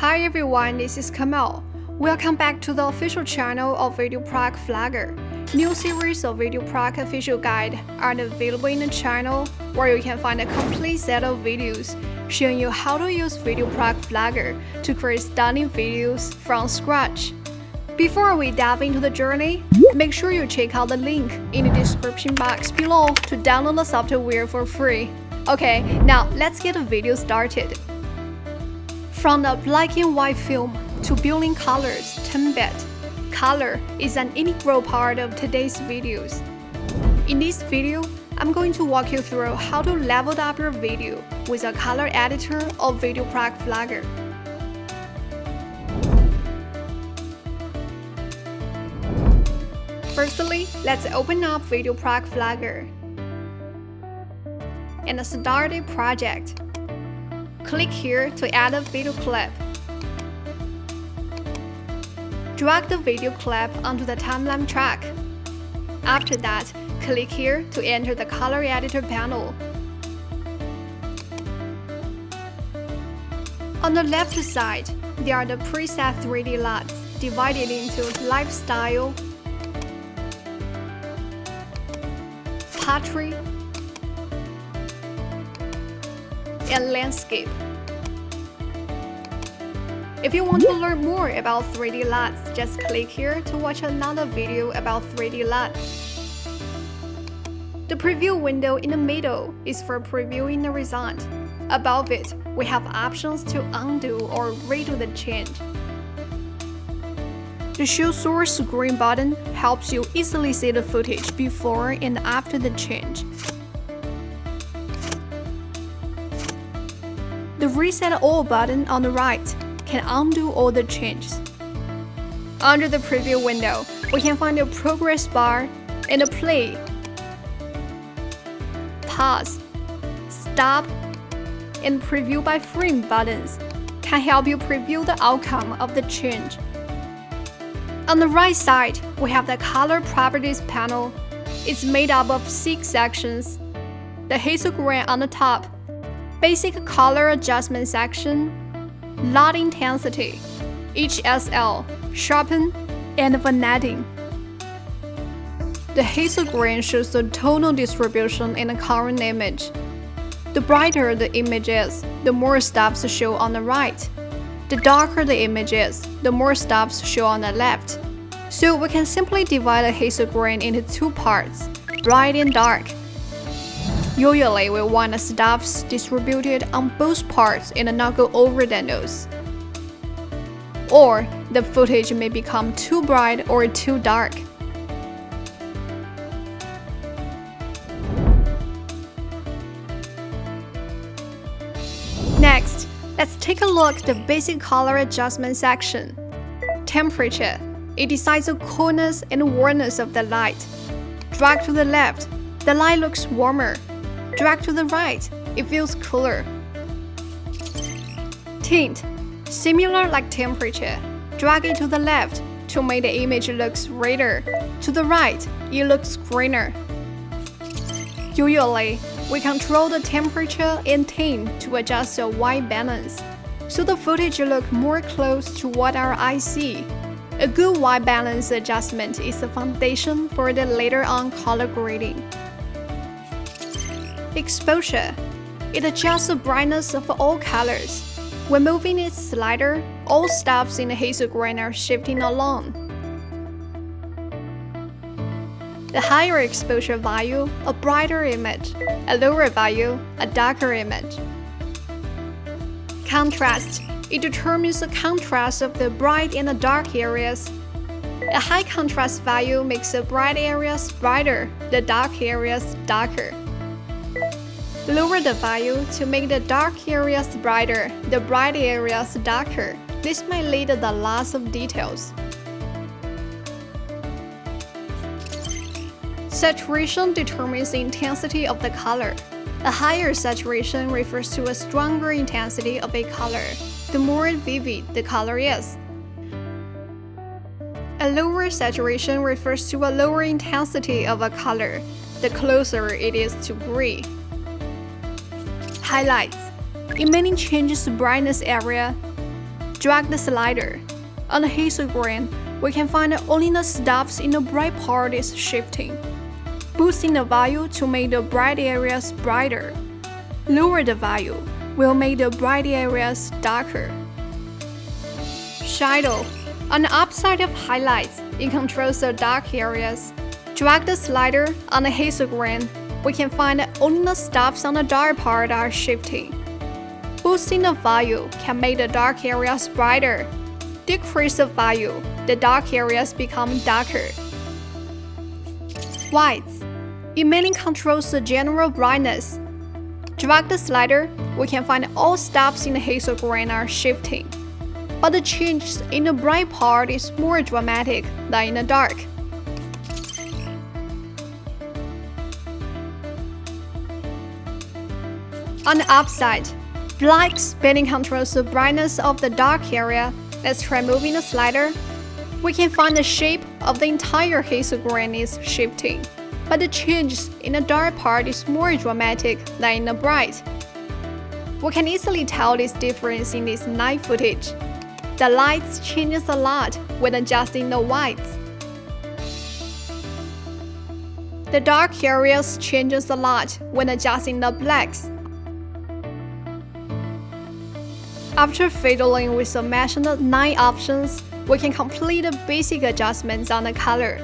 Hi everyone, this is Kamal. Welcome back to the official channel of VideoProc Vlogger. New series of VideoProc official guide are available in the channel, where you can find a complete set of videos showing you how to use VideoProc Vlogger to create stunning videos from scratch. Before we dive into the journey, make sure you check out the link in the description box below to download the software for free. Okay, now let's get the video started. From the black and white film to building colors, conveyed, color is an integral part of today's videos. In this video, I'm going to walk you through how to level up your video with a color editor of VideoProc Vlogger. Firstly, let's open up VideoProc Vlogger and start a project. Click here to add a video clip. Drag the video clip onto the timeline track. After that, click here to enter the color editor panel. On the left side, there are the preset 3D LUTs divided into lifestyle, portrait, and landscape. If you want to learn more about 3D LUTs, just click here to watch another video about 3D LUTs. The preview window in the middle is for previewing the result. Above it, we have options to undo or redo the change. The Show Source green button helps you easily see the footage before and after the change. The Reset All button on the right can undo all the changes. Under the preview window, we can find a progress bar and a play, pause, stop, and preview by frame buttons can help you preview the outcome of the change. On the right side, we have the Color Properties panel. It's made up of 6 sections. The histogram on the top, Basic Color Adjustment section, LUT Intensity, HSL, Sharpen, and Vignetting. The histogram shows the tonal distribution in the current image. The brighter the image is, the more stops show on the right. The darker the image is, the more stops show on the left. So we can simply divide the histogram into 2 parts, bright and dark. Usually, we want the stops distributed on both parts and not go over the nose. Or the footage may become too bright or too dark. Next, let's take a look at the Basic Color Adjustment section. Temperature. It decides the coolness and warmness of the light. Drag to the left, the light looks warmer. Drag to the right, it feels cooler. Tint. Similar like temperature. Drag it to the left to make the image look redder. To the right, it looks greener. Usually, we control the temperature and tint to adjust the white balance, so the footage looks more close to what our eyes see. A good white balance adjustment is the foundation for the later on color grading. Exposure. It adjusts the brightness of all colors. When moving its slider, all stops in the histogram are shifting along. The higher exposure value, a brighter image. A lower value, a darker image. Contrast. It determines the contrast of the bright and the dark areas. A high contrast value makes the bright areas brighter, the dark areas darker. Lower the value to make the dark areas brighter, the bright areas darker. This may lead to the loss of details. Saturation determines the intensity of the color. A higher saturation refers to a stronger intensity of a color. The more vivid the color is. A lower saturation refers to a lower intensity of a color. The closer it is to gray. Highlights. It mainly changes the brightness area. drag the slider. On the histogram, we can find only the stuffs in the bright part is shifting. Boosting the value to make the bright areas brighter. Lower the value will make the bright areas darker. Shadow. On the upside of highlights, it controls the dark areas. Drag the slider on the histogram, we can find that only the stuffs on the dark part are shifting. Boosting the value can make the dark areas brighter. Decrease the value, the dark areas become darker. Whites. It mainly controls the general brightness. Drag the slider, we can find all stuffs in the histogram are shifting. But the changes in the bright part is more dramatic than in the dark. On the upside, blacks mainly controls the brightness of the dark area. Let's try moving the slider. We can find the shape of the entire histogram is shifting, but the changes in the dark part is more dramatic than in the bright. We can easily tell this difference in this night footage. The lights changes a lot when adjusting the whites. The dark areas changes a lot when adjusting the blacks. After fiddling with the mentioned 9 options, we can complete the basic adjustments on the color.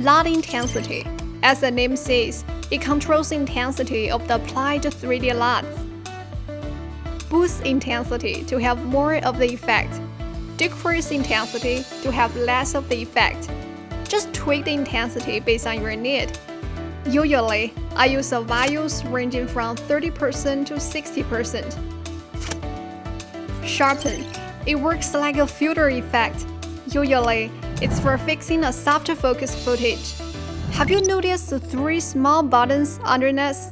LUT intensity. As the name says, it controls the intensity of the applied 3D LUTs. Boost intensity to have more of the effect. Decrease intensity to have less of the effect. Just tweak the intensity based on your need. Usually, I use the values ranging from 30% to 60%. Sharpen. It works like a filter effect. Usually, it's for fixing a soft focus footage. Have you noticed the 3 small buttons underneath?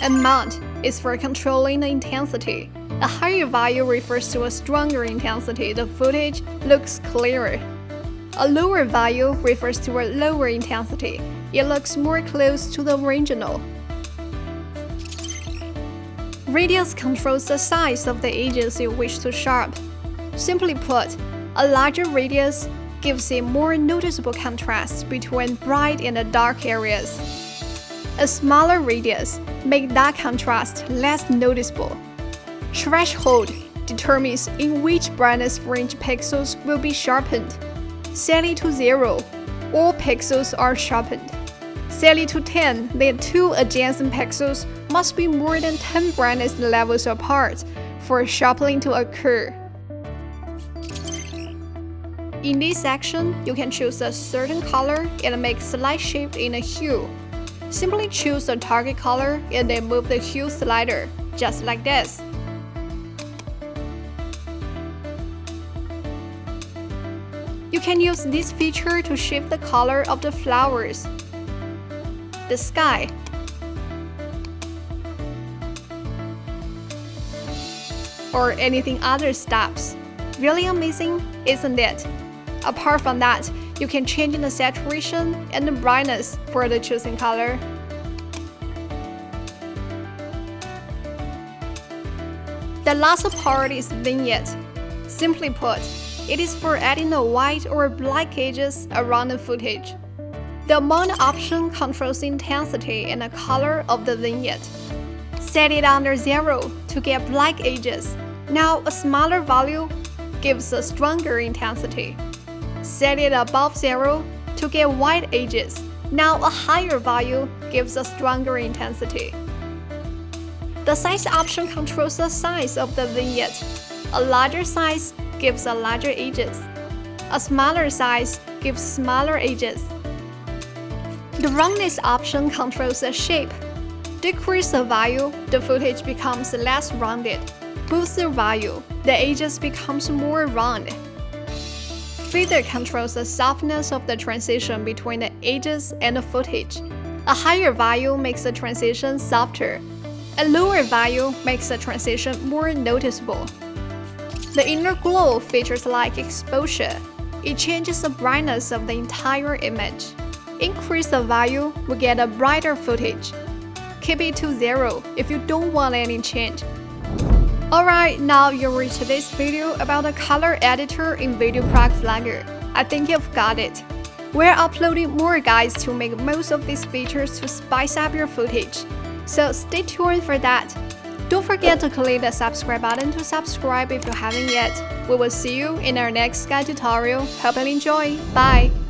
And mount is for controlling the intensity. A higher value refers to a stronger intensity. The footage looks clearer. A lower value refers to a lower intensity. It looks more close to the original. Radius controls the size of the edges you wish to sharpen. Simply put, a larger radius gives a more noticeable contrast between bright and dark areas. A smaller radius makes that contrast less noticeable. Threshold determines in which brightness range pixels will be sharpened. Set it to 0, all pixels are sharpened. Set it to 10, the 2 adjacent pixels must be more than 10 brightness levels apart for sharpening to occur. In this section, you can choose a certain color and make slight shift in the hue. Simply choose the target color and then move the hue slider, just like this. You can use this feature to shift the color of the flowers, the sky, or anything other stuffs. Really amazing, isn't it? Apart from that, you can change the saturation and the brightness for the chosen color. The last part is vignette. Simply put, it is for adding the white or black edges around the footage. The amount option controls the intensity and the color of the vignette. Set it under 0 to get black edges. Now a smaller value gives a stronger intensity. Set it above 0 to get white edges. Now a higher value gives a stronger intensity. The size option controls the size of the vignette. A larger size gives a larger edges. A smaller size gives smaller edges. The roundness option controls the shape. Decrease the value, the footage becomes less rounded. Boost the value, the edges becomes more round. Feather controls the softness of the transition between the edges and the footage. A higher value makes the transition softer. A lower value makes the transition more noticeable. The inner glow features like exposure. It changes the brightness of the entire image. Increase the value, we get a brighter footage. Keep it to 0 if you don't want any change. Alright, now you reached this video about the color editor in VideoProc Vlogger. I think you've got it. We're uploading more guides to make most of these features to spice up your footage, so stay tuned for that. Don't forget to click the subscribe button to subscribe if you haven't yet. We will see you in our next guide tutorial. Hope you enjoy. Bye!